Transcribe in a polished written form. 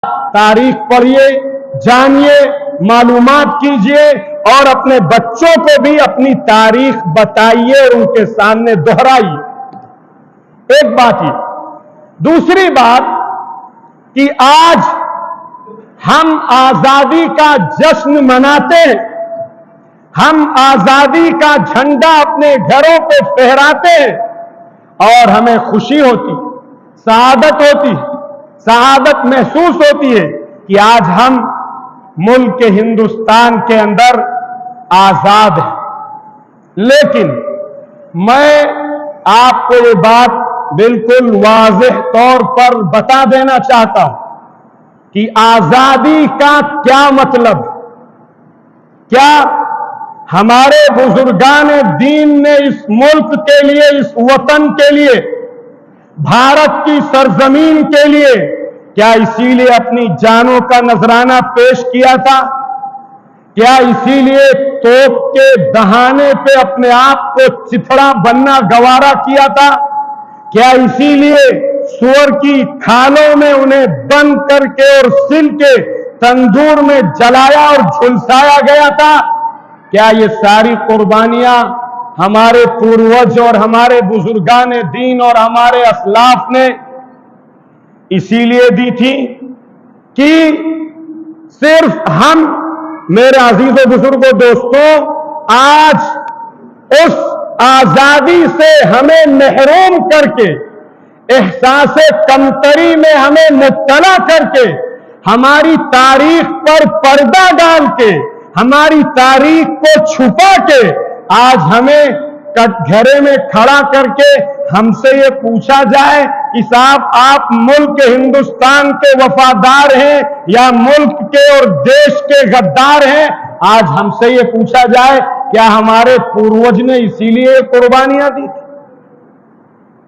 तारीख पढ़िए, जानिए, मालूमात कीजिए और अपने बच्चों को भी अपनी तारीख बताइए और उनके सामने दोहराइए। एक बात ये। दूसरी बात कि आज हम आजादी का जश्न मनाते हैं, हम आजादी का झंडा अपने घरों पे फहराते हैं और हमें खुशी होती, सआदत होती, सआदत महसूस होती है कि आज हम मुल्क हिंदुस्तान के अंदर आजाद हैं। लेकिन मैं आपको ये बात बिल्कुल वाज़ेह तौर पर बता देना चाहता हूं कि आजादी का क्या मतलब। क्या हमारे बुजुर्गान दीन ने इस मुल्क के लिए, इस वतन के लिए, भारत की सरजमीन के लिए क्या इसीलिए अपनी जानों का नजराना पेश किया था? क्या इसीलिए तोप के दहाने पे अपने आप को चिथड़ा बनना गवारा किया था? क्या इसीलिए सूअर की खालों में उन्हें बंद करके और सिल के तंदूर में जलाया और झुलसाया गया था? क्या ये सारी कुर्बानियां हमारे पूर्वज और हमारे बुजुर्गान दीन और हमारे असलाफ ने इसीलिए दी थी कि सिर्फ हम, मेरे अजीजों बुजुर्गों दोस्तों, आज उस आजादी से हमें महरूम करके, एहसास कमतरी में हमें मुब्तला करके, हमारी तारीख पर पर्दा डाल के, हमारी तारीख को छुपा के आज हमें कटघरे में खड़ा करके हमसे ये पूछा जाए कि साहब आप मुल्क हिंदुस्तान के वफादार हैं या मुल्क के और देश के गद्दार हैं? आज हमसे ये पूछा जाए क्या हमारे पूर्वज ने इसीलिए कुर्बानियां दी थी?